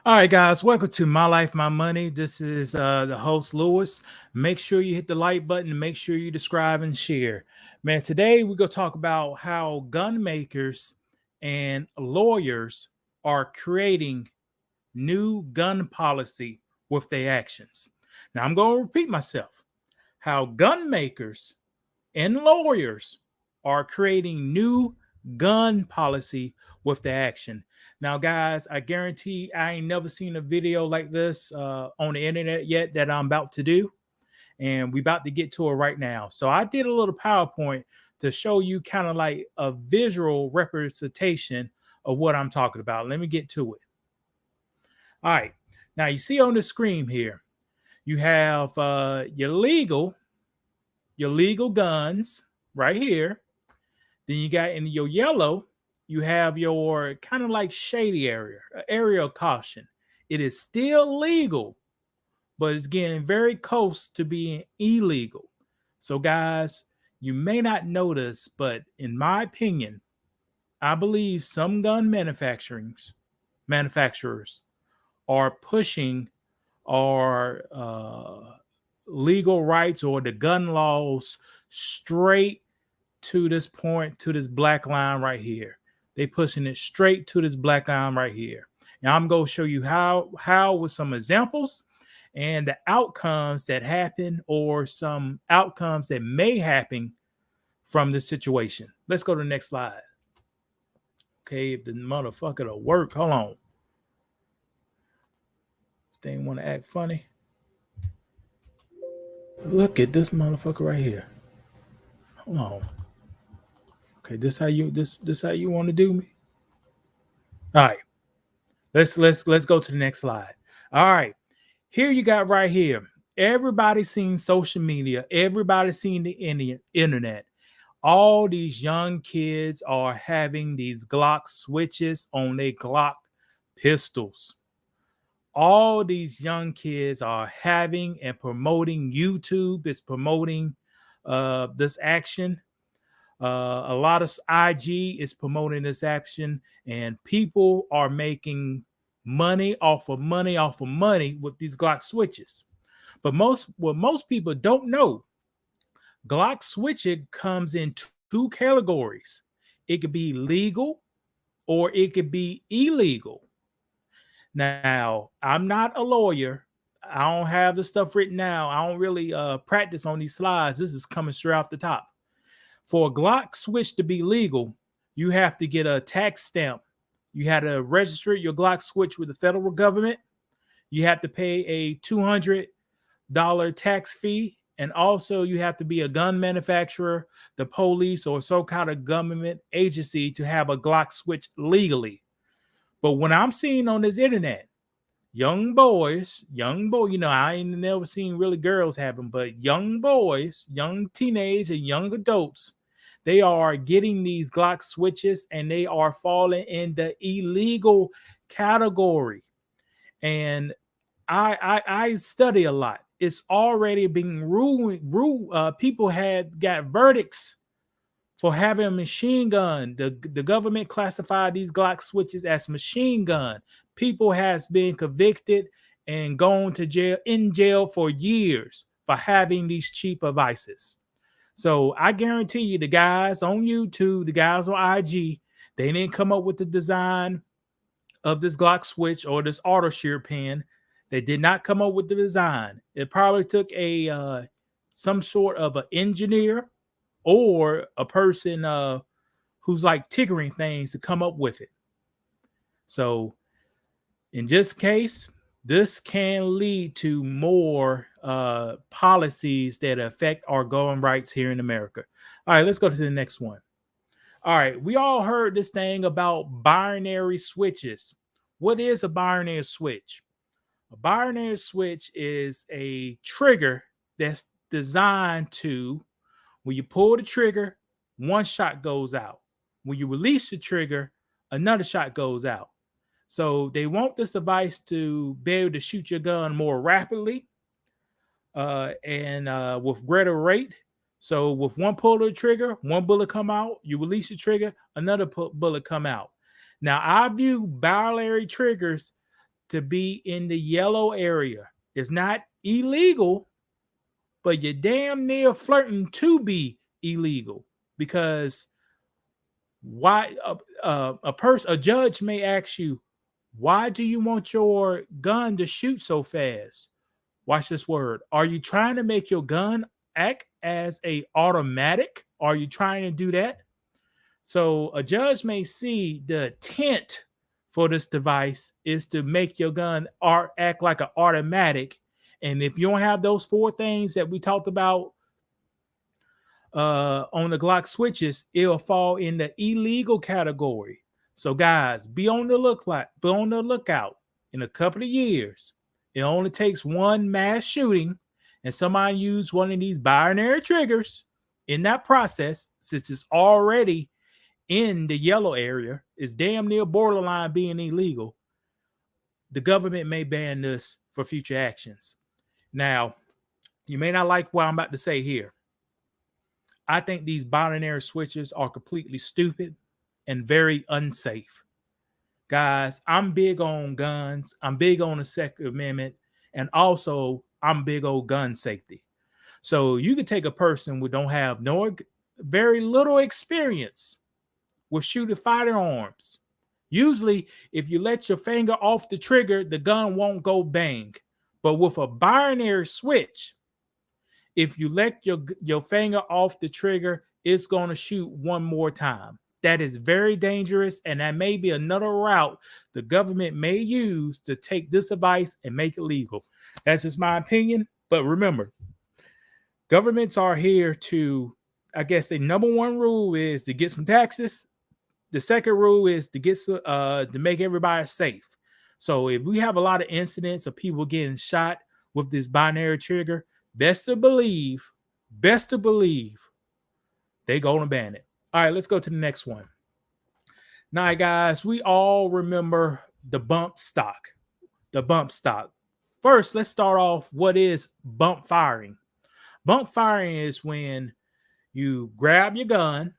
All right, guys, welcome to My Life, My Money. This is the host, Lewis. Make sure you hit the like button and make sure you subscribe and share. Man, today we're going to talk about how gun makers and lawyers are creating new gun policy with their actions. Now, I'm going to repeat myself. How gun makers and lawyers are creating new gun policy with the action. Now, guys, I guarantee I ain't never seen a video like this on the internet yet that I'm about to do, and we about to get to it right now. So I did a little PowerPoint to show you kind of like a visual representation of what I'm talking about. Let me get to it. All right. Now you see on the screen here, you have your legal guns right here. Then you got in your yellow, you have your kind of like shady area of caution. It is still legal, but it's getting very close to being illegal. So, guys, you may not notice, but in my opinion, I believe some gun manufacturers are pushing our legal rights or the gun laws straight to this point, to this black line right here. They pushing it straight to this black line right here. Now I'm going to show you how with some examples and the outcomes that happen or some outcomes that may happen from this situation. Let's go to the next slide. Okay, if the motherfucker will work, hold on. This thing want to act funny. Look at this motherfucker right here. Hold on. Okay, this how you want to do me? All right. Let's go to the next slide. All right. Here you got right here. Everybody's seen social media. Everybody's seen the internet. All these young kids are having these Glock switches on their Glock pistols. All these young kids are having and promoting. YouTube is promoting this action. A lot of IG is promoting this action, and people are making money off of money with these Glock switches. But what most people don't know, Glock switching comes in two categories. It could be legal or it could be illegal. Now, I'm not a lawyer. I don't have the stuff written now. I don't really practice on these slides. This is coming straight off the top. For a Glock switch to be legal, you have to get a tax stamp. You had to register your Glock switch with the federal government. You have to pay a $200 tax fee. And also you have to be a gun manufacturer, the police, or some kind of government agency to have a Glock switch legally. But when I'm seeing on this internet, young boys, I ain't never seen really girls have them, but young boys, young teenage and young adults, they are getting these Glock switches and they are falling in the illegal category. And I study a lot. It's already being ruled. People had got verdicts for having a machine gun. The government classified these Glock switches as machine gun. People has been convicted and gone to jail for years for having these cheap devices. So I guarantee you, the guys on YouTube, the guys on IG, they didn't come up with the design of this Glock switch or this auto shear pin. They did not come up with the design. It probably took a some sort of an engineer or a person who's like tinkering things to come up with it. So in this case, this can lead to more policies that affect our gun rights here in America. All right, let's go to the next one. All right, we all heard this thing about binary switches. What is a binary switch? A binary switch is a trigger that's designed to, when you pull the trigger, one shot goes out. When you release the trigger, another shot goes out. So they want this device to be able to shoot your gun more rapidly and with greater rate. So with one pull of the trigger, one bullet come out, you release the trigger, another bullet come out. Now, I view binary triggers to be in the yellow area. It's not illegal, but you're damn near flirting to be illegal because why a judge may ask you, why do you want your gun to shoot so fast? Watch this word. Are you trying to make your gun act as a automatic? Are you trying to do that? So a judge may see the intent for this device is to make your gun act like an automatic. And if you don't have those four things that we talked about on the Glock switches, it'll fall in the illegal category. So guys, be on the lookout. In a couple of years, it only takes one mass shooting and somebody used one of these binary triggers in that process, since it's already in the yellow area, is damn near borderline being illegal. The government may ban this for future actions. Now, you may not like what I'm about to say here. I think these binary switches are completely stupid and very unsafe. Guys, I'm big on guns. I'm big on the Second Amendment. And also, I'm big on gun safety. So you can take a person who don't have very little experience with shooting firearms. Usually, if you let your finger off the trigger, the gun won't go bang. But with a binary switch, if you let your finger off the trigger, it's going to shoot one more time. That is very dangerous, and that may be another route the government may use to take this device and make it legal. That's just my opinion. But remember, governments are here to, I guess the number one rule is to get some taxes. The second rule is to make everybody safe. So if we have a lot of incidents of people getting shot with this binary trigger, best to believe, they going to ban it. All right, let's go to the next one. Now, guys, we all remember the bump stock. The bump stock. First, let's start off. What is bump firing? Bump firing is when you grab your gun,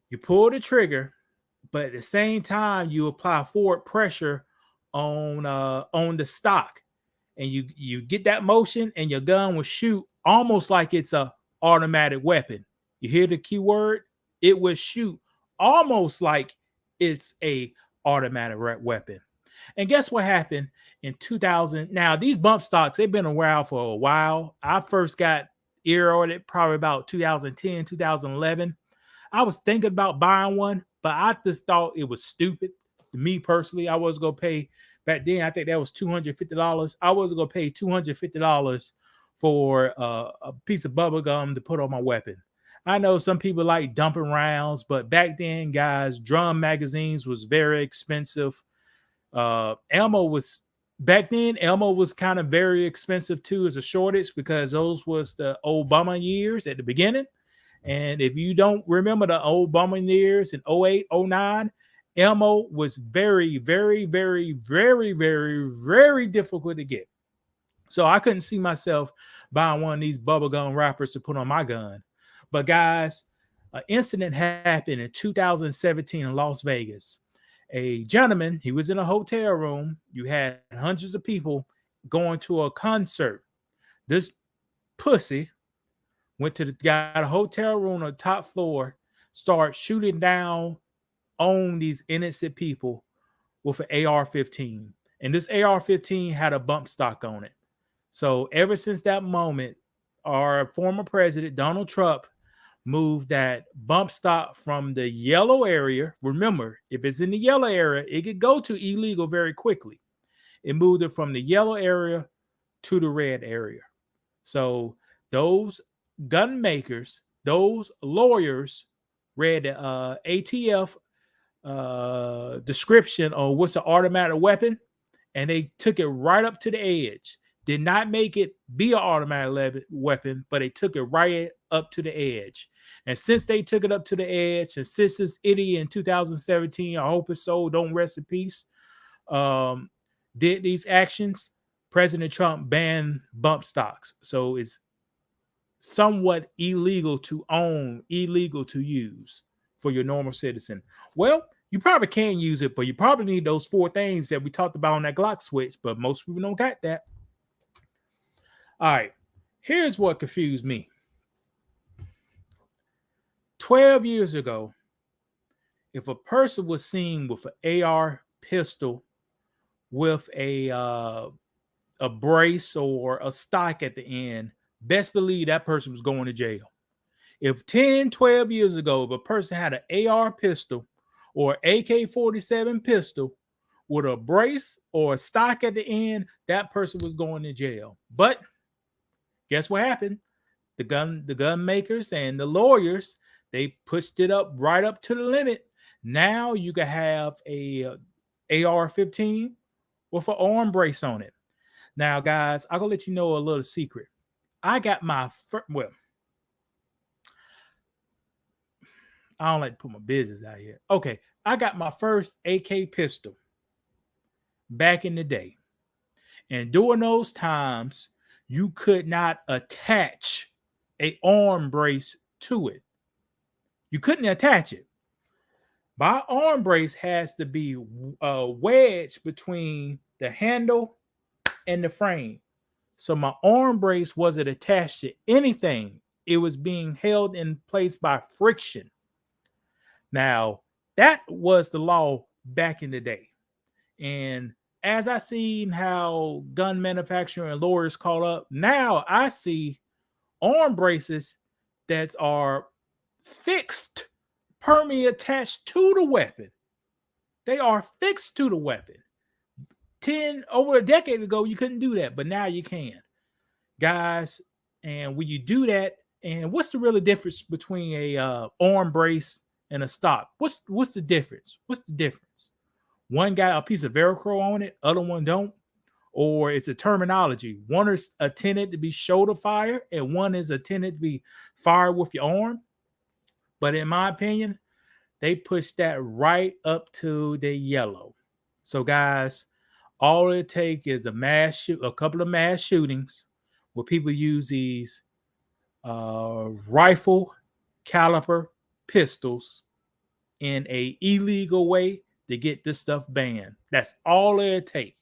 you pull the trigger, but at the same time you apply forward pressure on the stock, and you get that motion, and your gun will shoot almost like it's a automatic weapon. You hear the key word? It will shoot almost like it's a automatic weapon. And guess what happened in 2000? Now, these bump stocks, they've been around for a while. I first got ear on it probably about 2010, 2011. I was thinking about buying one, but I just thought it was stupid. Me personally, I was going to pay, back then, I think that was $250. I was going to pay $250 for a piece of bubble gum to put on my weapon. I know some people like dumping rounds, but back then, guys, drum magazines was very expensive. Ammo was kind of very expensive too, as a shortage, because those was the Obama years at the beginning. And if you don't remember the Obama years in 08, 09, ammo was very, very, very, very, very, very difficult to get. So I couldn't see myself buying one of these bubblegum wrappers to put on my gun. But guys, an incident happened in 2017 in Las Vegas. A gentleman, he was in a hotel room. You had hundreds of people going to a concert. This pussy went to got a hotel room on the top floor, started shooting down on these innocent people with an AR-15. And this AR-15 had a bump stock on it. So ever since that moment, our former president, Donald Trump, moved that bump stock from the yellow area. Remember, if it's in the yellow area, it could go to illegal very quickly. It moved it from the yellow area to the red area. So those gun makers, those lawyers read the ATF description on what's an automatic weapon, and they took it right up to the edge. Did not make it be an automatic weapon, but they took it right up to the edge. And since they took it up to the edge, and since this idiot in 2017, I hope his soul don't rest in peace, did these actions, President Trump banned bump stocks. So it's somewhat illegal to own, illegal to use for your normal citizen. Well, You probably can use it, but you probably need those 4 things that we talked about on that Glock switch, but most people don't got that. All right, here's what confused me. 12 years ago, if a person was seen with an AR pistol with a brace or a stock at the end, best believe that person was going to jail. If 10, 12 years ago, if a person had an AR pistol or AK-47 pistol with a brace or a stock at the end, that person was going to jail. But guess what happened? The gun makers and the lawyers, they pushed it up right up to the limit. Now you can have a AR-15 with an arm brace on it. Now, guys, I'm gonna let you know a little secret. I got my I don't like to put my business out here. Okay, I got my first AK pistol back in the day. And during those times, you could not attach a arm brace to it. You couldn't attach it. My arm brace has to be wedged between the handle and the frame. So my arm brace wasn't attached to anything. It was being held in place by friction. Now, that was the law back in the day. And as I seen how gun manufacturer and lawyers caught up, now I see arm braces that are fixed, permanently attached to the weapon. They are fixed to the weapon. Over a decade ago, you couldn't do that, but now you can, guys. And when you do that, and what's the real difference between a arm brace and a stock? What's the difference? What's the difference? One got a piece of Velcro on it, other one don't, or it's a terminology. One is intended to be shoulder fire, and one is intended to be fired with your arm. But in my opinion, they pushed that right up to the yellow. So, guys, all it takes is a couple of mass shootings where people use these rifle caliber pistols in a illegal way to get this stuff banned. That's all it takes,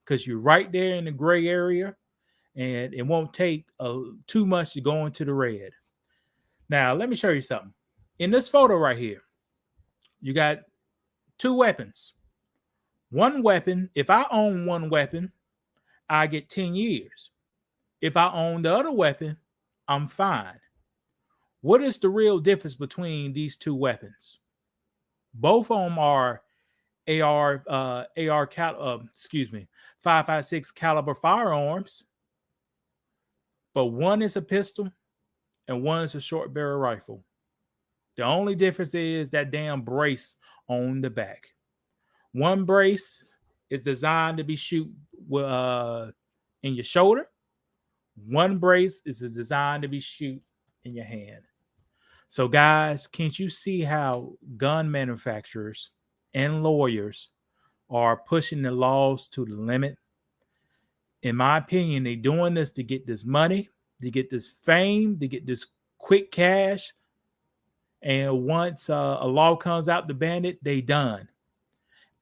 because you're right there in the gray area, and it won't take too much to go into the red. Now, let me show you something. In this photo right here, you got 2 weapons. One weapon, if I own one weapon, I get 10 years. If I own the other weapon, I'm fine. What is the real difference between these 2 weapons? Both of them are AR 5.56 caliber firearms, but one is a pistol and one is a short barrel rifle. The only difference is that damn brace on the back. One brace is designed to be shoot in your shoulder. One brace is designed to be shoot in your hand. So, guys, can't you see how gun manufacturers and lawyers are pushing the laws to the limit? In my opinion, they're doing this to get this money, to get this fame, to get this quick cash. And once a law comes out to ban it, they done.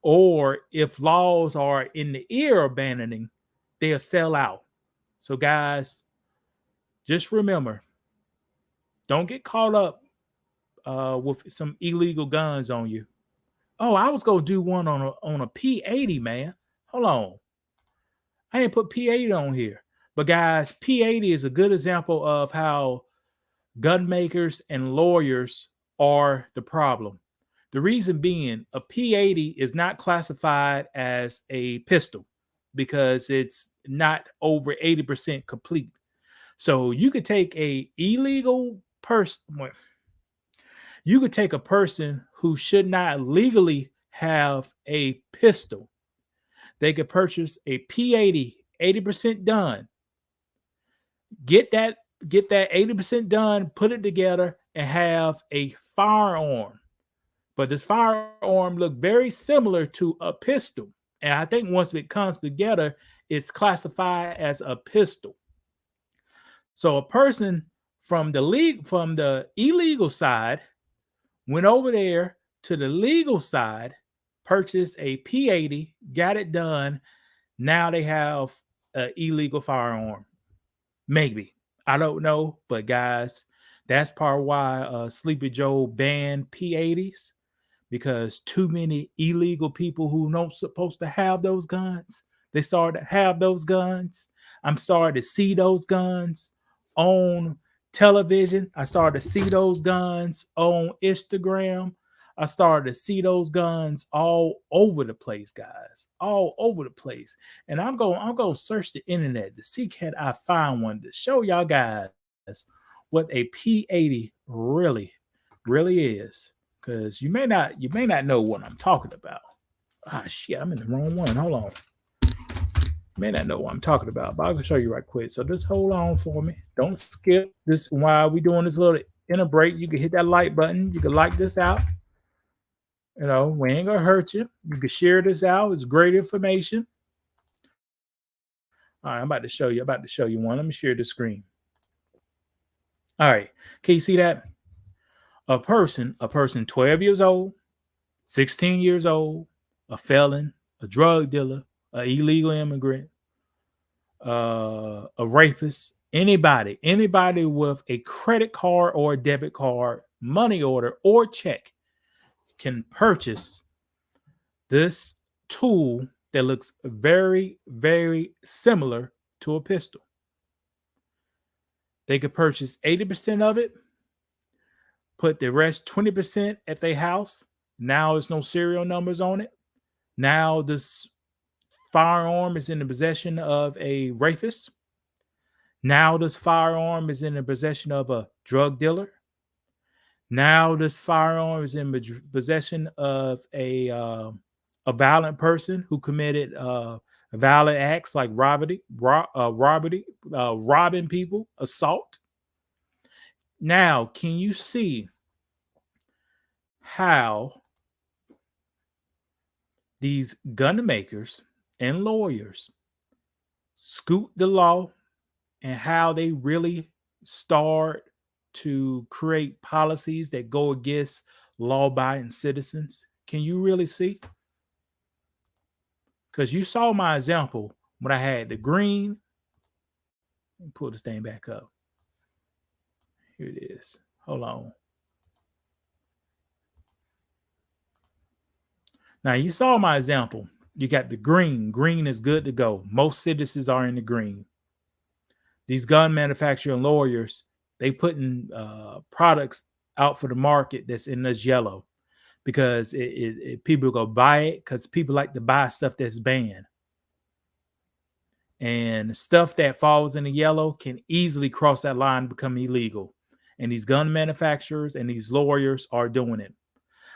Or if laws are in the ear of banning, they'll sell out. So, guys, just remember, don't get caught up with some illegal guns on you. Oh, I was gonna do one on a P80, man. Hold on, I didn't put P80 on here, but guys, P80 is a good example of how gun makers and lawyers are the problem. The reason being, a P80 is not classified as a pistol because it's not over 80% complete. So you could take a illegal person. You could take a person who should not legally have a pistol. They could purchase a P80, 80% done. Get that 80% done, put it together, and have a firearm. But this firearm look very similar to a pistol. And I think once it comes together, it's classified as a pistol. So a person from the illegal side went over there to the legal side, purchased a P80, got it done. Now they have an illegal firearm. Maybe. I don't know. But guys, that's part why Sleepy Joe banned P80s, because too many illegal people who not supposed to have those guns, they started to have those guns. I'm starting to see those guns on television. I started to see those guns on Instagram. I started to see those guns all over the place, guys, all over the place. And I'm going to search the internet to see can I find one to show y'all guys what a P80 really is. Because you may not know what I'm talking about. Ah, shit, I'm in the wrong one. Hold on. You may not know what I'm talking about, but I can show you right quick. So just hold on for me. Don't skip this while we doing this little inner break. You can hit that like button. You can like this out. You know, we ain't gonna hurt you. You can share this out. It's great information. All right, I'm about to show you one. Let me share the screen. All right, can you see that? A person 12 years old, 16 years old, a felon, a drug dealer, an illegal immigrant, a rapist, anybody with a credit card or a debit card, money order, or check can purchase this tool that looks very, very similar to a pistol. They could purchase 80% of it, put the rest 20% at their house. Now there's no serial numbers on it. Now this firearm is in the possession of a rapist. Now this firearm is in the possession of a drug dealer. Now this firearm is in possession of a violent person who committed violent acts like robbing people, assault. Now, can you see how these gun makers and lawyers scoot the law and how they really start to create policies that go against law-abiding citizens? Can you really see? Because you saw my example when I had the green. Let me pull this thing back up. Here it is. Hold on. Now you saw my example. You got the green. Green is good to go. Most citizens are in the green. These gun manufacturer and lawyers, they putting products out for the market that's in this yellow, because people go buy it because people like to buy stuff that's banned. And stuff that falls in the yellow can easily cross that line and become illegal. And these gun manufacturers and these lawyers are doing it.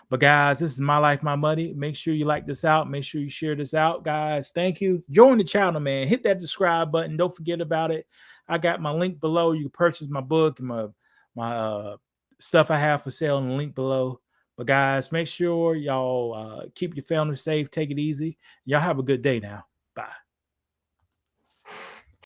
But guys, this is My Life, My Money. Make sure you like this out. Make sure you share this out, guys. Thank you. Join the channel, man. Hit that subscribe button. Don't forget about it. I got my link below. You can purchase my book and my stuff I have for sale in the link below. But guys, make sure y'all keep your family safe. Take it easy. Y'all have a good day now. Bye.